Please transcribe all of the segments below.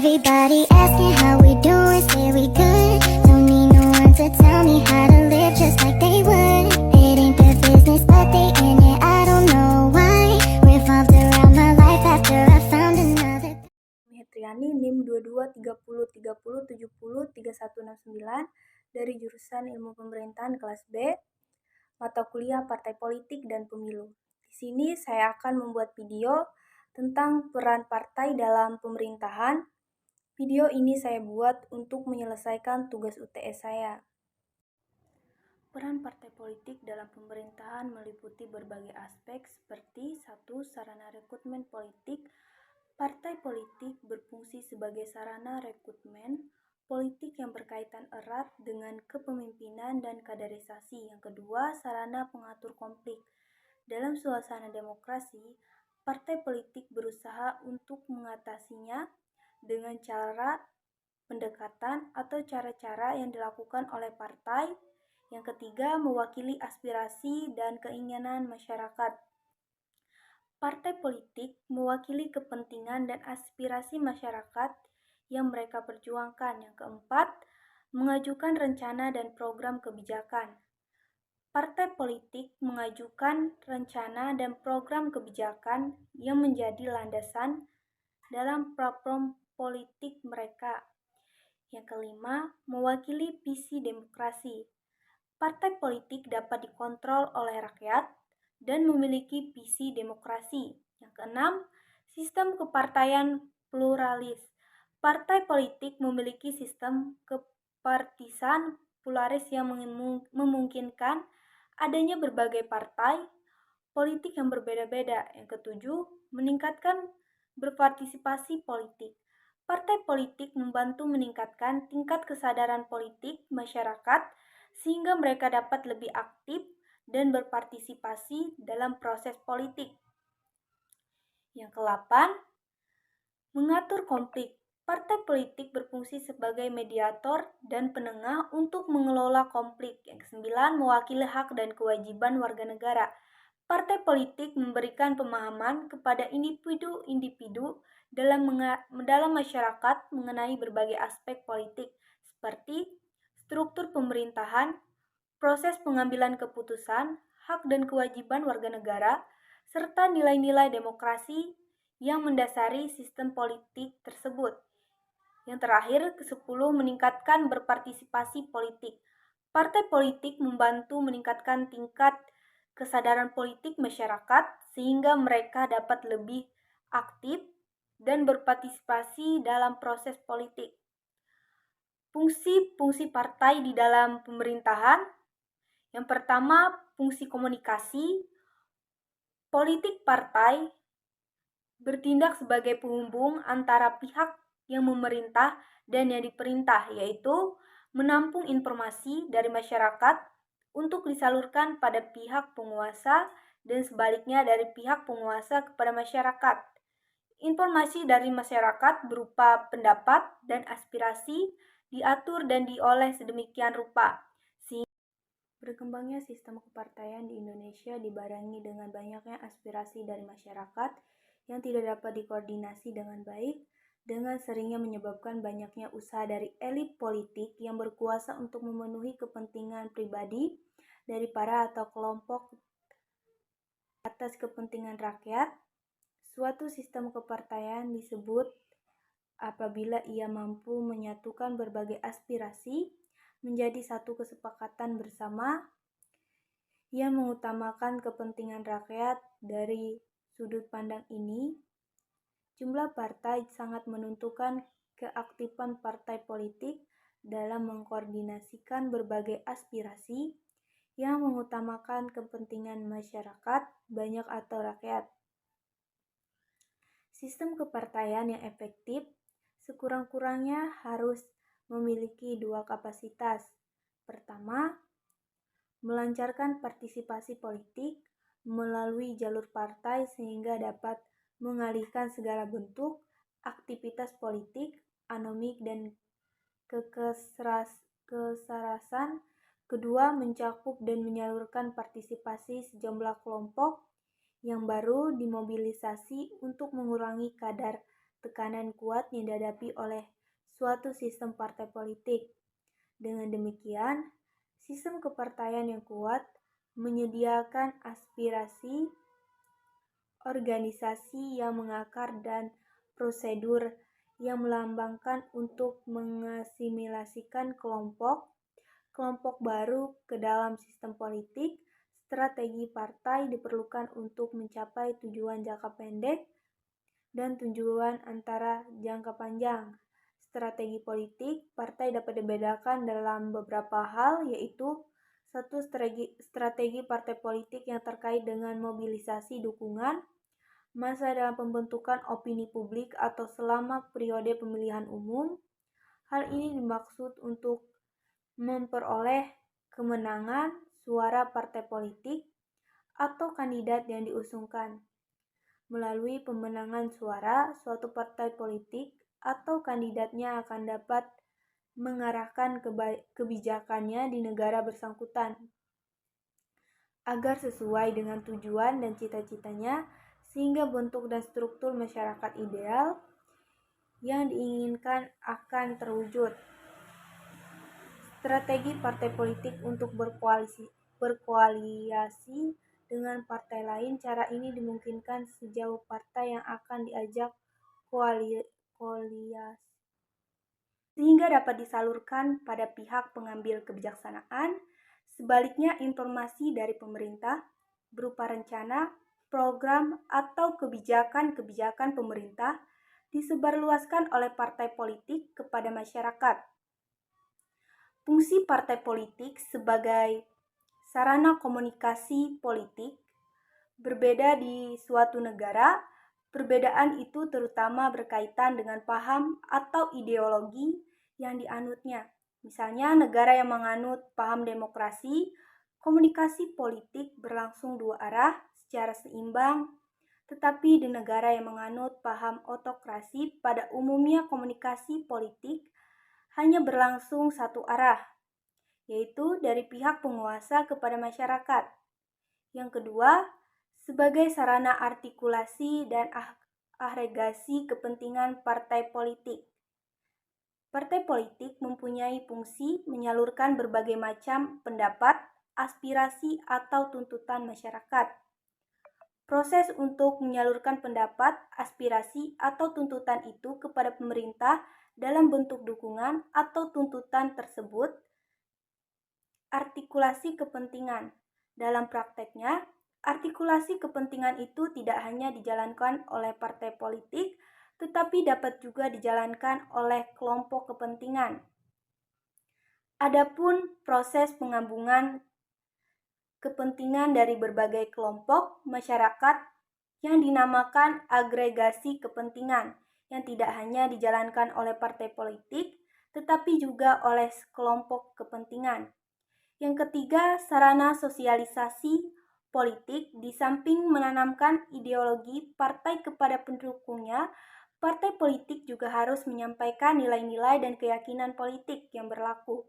Everybody asking how we doing, say we good. Don't need no one to tell me how to live just like they would. It ain't their business, but they in it, I don't know why. Revolved around my life after I found another. Hetriani NIM 2230707169 dari jurusan Ilmu Pemerintahan kelas B, mata kuliah Partai Politik dan Pemilu. Di sini saya akan membuat video tentang peran partai dalam pemerintahan. Video ini saya buat untuk menyelesaikan tugas UTS saya. Peran partai politik dalam pemerintahan meliputi berbagai aspek seperti 1. Sarana rekrutmen politik. Partai politik berfungsi sebagai sarana rekrutmen politik yang berkaitan erat dengan kepemimpinan dan kaderisasi. Yang kedua, sarana pengatur konflik. Dalam suasana demokrasi, partai politik berusaha untuk mengatasinya dengan cara pendekatan atau cara-cara yang dilakukan oleh partai. Yang ketiga, mewakili aspirasi dan keinginan masyarakat. Partai politik mewakili kepentingan dan aspirasi masyarakat yang mereka perjuangkan. Yang keempat, mengajukan rencana dan program kebijakan. Partai politik mengajukan rencana dan program kebijakan yang menjadi landasan dalam platform politik mereka. Yang kelima, mewakili visi demokrasi. Partai politik dapat dikontrol oleh rakyat dan memiliki visi demokrasi. Yang keenam, sistem kepartaian pluralis. Partai politik memiliki sistem kepartisan pluralis yang memungkinkan adanya berbagai partai politik yang berbeda-beda. Yang ketujuh, meningkatkan berpartisipasi politik. Partai politik membantu meningkatkan tingkat kesadaran politik masyarakat sehingga mereka dapat lebih aktif dan berpartisipasi dalam proses politik. Yang ke-8, mengatur konflik. Partai politik berfungsi sebagai mediator dan penengah untuk mengelola konflik. Yang ke-9, mewakili hak dan kewajiban warga negara. Partai politik memberikan pemahaman kepada individu-individu dalam masyarakat mengenai berbagai aspek politik seperti struktur pemerintahan, proses pengambilan keputusan, hak dan kewajiban warga negara, serta nilai-nilai demokrasi yang mendasari sistem politik tersebut. Yang terakhir, ke-10, meningkatkan berpartisipasi politik. Partai politik membantu meningkatkan tingkat kesadaran politik masyarakat sehingga mereka dapat lebih aktif dan berpartisipasi dalam proses politik. Fungsi-fungsi partai di dalam pemerintahan. Yang pertama, fungsi komunikasi. Politik partai bertindak sebagai penghubung antara pihak yang memerintah dan yang diperintah, yaitu menampung informasi dari masyarakat untuk disalurkan pada pihak penguasa dan sebaliknya dari pihak penguasa kepada masyarakat. Informasi dari masyarakat berupa pendapat dan aspirasi diatur dan diolah sedemikian rupa. Berkembangnya sistem kepartaian di Indonesia dibarengi dengan banyaknya aspirasi dari masyarakat yang tidak dapat dikoordinasi dengan baik, dengan seringnya menyebabkan banyaknya usaha dari elit politik yang berkuasa untuk memenuhi kepentingan pribadi dari para atau kelompok atas kepentingan rakyat. Suatu sistem kepartaian disebut apabila ia mampu menyatukan berbagai aspirasi menjadi satu kesepakatan bersama yang mengutamakan kepentingan rakyat. Dari sudut pandang ini, jumlah partai sangat menentukan keaktifan partai politik dalam mengkoordinasikan berbagai aspirasi yang mengutamakan kepentingan masyarakat banyak atau rakyat. Sistem kepartaian yang efektif sekurang-kurangnya harus memiliki dua kapasitas. Pertama, melancarkan partisipasi politik melalui jalur partai sehingga dapat mengalihkan segala bentuk aktivitas politik, anomik dan kesarasan. Kedua, mencakup dan menyalurkan partisipasi sejumlah kelompok yang baru dimobilisasi untuk mengurangi kadar tekanan kuat yang dihadapi oleh suatu sistem partai politik. Dengan demikian, sistem kepartaian yang kuat menyediakan aspirasi, organisasi yang mengakar, dan prosedur yang melambangkan untuk mengasimilasikan kelompok baru ke dalam sistem politik. Strategi partai diperlukan untuk mencapai tujuan jangka pendek dan tujuan antara jangka panjang. Strategi politik partai dapat dibedakan dalam beberapa hal, yaitu satu, strategi partai politik yang terkait dengan mobilisasi dukungan masa dalam pembentukan opini publik atau selama periode pemilihan umum. Hal ini dimaksud untuk memperoleh kemenangan suara partai politik atau kandidat yang diusungkan. Melalui pemenangan suara, suatu partai politik atau kandidatnya akan dapat mengarahkan kebijakannya di negara bersangkutan agar sesuai dengan tujuan dan cita-citanya, sehingga bentuk dan struktur masyarakat ideal yang diinginkan akan terwujud. Strategi partai politik untuk berkoalisi dengan partai lain. Cara ini dimungkinkan sejauh partai yang akan diajak koalisi sehingga dapat disalurkan pada pihak pengambil kebijaksanaan. Sebaliknya, informasi dari pemerintah berupa rencana, program, atau kebijakan pemerintah disebarluaskan oleh partai politik kepada masyarakat. Fungsi partai politik sebagai sarana komunikasi politik berbeda di suatu negara. Perbedaan itu terutama berkaitan dengan paham atau ideologi yang dianutnya. Misalnya, negara yang menganut paham demokrasi, komunikasi politik berlangsung dua arah secara seimbang. Tetapi di negara yang menganut paham otokrasi, pada umumnya komunikasi politik hanya berlangsung satu arah, yaitu dari pihak penguasa kepada masyarakat. Yang kedua, sebagai sarana artikulasi dan agregasi kepentingan partai politik. Partai politik mempunyai fungsi menyalurkan berbagai macam pendapat, aspirasi, atau tuntutan masyarakat. Proses untuk menyalurkan pendapat, aspirasi, atau tuntutan itu kepada pemerintah dalam bentuk dukungan atau tuntutan tersebut artikulasi kepentingan. Dalam prakteknya, artikulasi kepentingan itu tidak hanya dijalankan oleh partai politik, tetapi dapat juga dijalankan oleh kelompok kepentingan. Adapun proses penggabungan kepentingan dari berbagai kelompok masyarakat yang dinamakan agregasi kepentingan, yang tidak hanya dijalankan oleh partai politik, tetapi juga oleh kelompok kepentingan. Yang ketiga, sarana sosialisasi politik. Di samping menanamkan ideologi partai kepada pendukungnya, partai politik juga harus menyampaikan nilai-nilai dan keyakinan politik yang berlaku.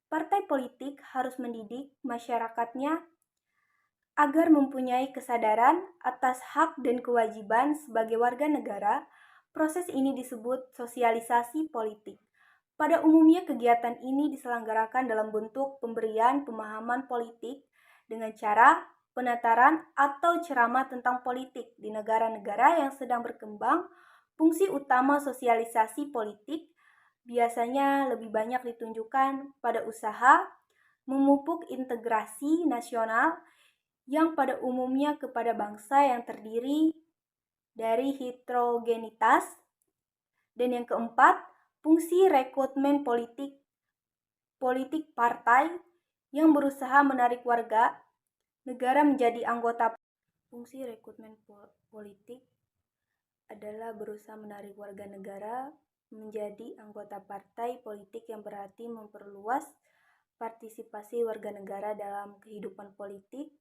Partai politik harus mendidik masyarakatnya agar mempunyai kesadaran atas hak dan kewajiban sebagai warga negara. Proses ini disebut sosialisasi politik. Pada umumnya, kegiatan ini diselenggarakan dalam bentuk pemberian pemahaman politik dengan cara penataran atau ceramah tentang politik. Di negara-negara yang sedang berkembang, fungsi utama sosialisasi politik biasanya lebih banyak ditunjukkan pada usaha memupuk integrasi nasional yang pada umumnya kepada bangsa yang terdiri dari heterogenitas. Dan yang keempat, fungsi rekrutmen politik partai yang berusaha menarik warga negara menjadi anggota. Fungsi rekrutmen politik adalah berusaha menarik warga negara menjadi anggota partai politik, yang berarti memperluas partisipasi warga negara dalam kehidupan politik.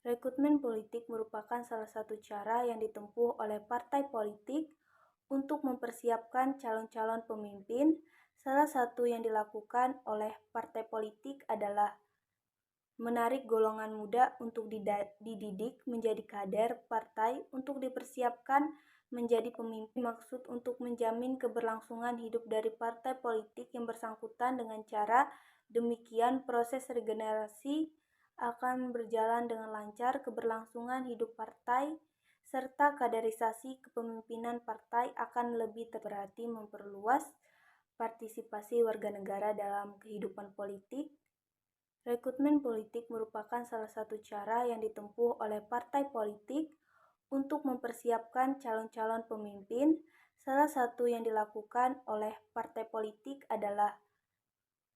Rekrutmen politik merupakan salah satu cara yang ditempuh oleh partai politik untuk mempersiapkan calon-calon pemimpin. Salah satu yang dilakukan oleh partai politik adalah menarik golongan muda untuk dididik menjadi kader partai untuk dipersiapkan menjadi pemimpin. Maksud untuk menjamin keberlangsungan hidup dari partai politik yang bersangkutan. Dengan cara demikian, proses regenerasi akan berjalan dengan lancar, keberlangsungan hidup partai serta kaderisasi kepemimpinan partai akan lebih berarti memperluas partisipasi warga negara dalam kehidupan politik. Rekrutmen politik merupakan salah satu cara yang ditempuh oleh partai politik untuk mempersiapkan calon-calon pemimpin. Salah satu yang dilakukan oleh partai politik adalah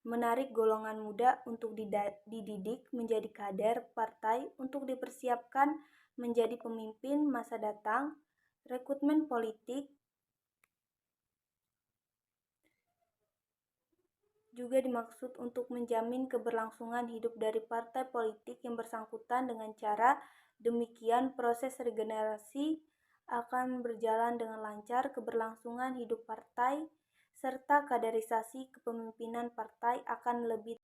menarik golongan muda untuk dididik menjadi kader partai untuk dipersiapkan menjadi pemimpin masa datang. Rekrutmen politik juga dimaksud untuk menjamin keberlangsungan hidup dari partai politik yang bersangkutan. Dengan cara demikian, proses regenerasi akan berjalan dengan lancar, keberlangsungan hidup partai serta kaderisasi kepemimpinan partai akan lebih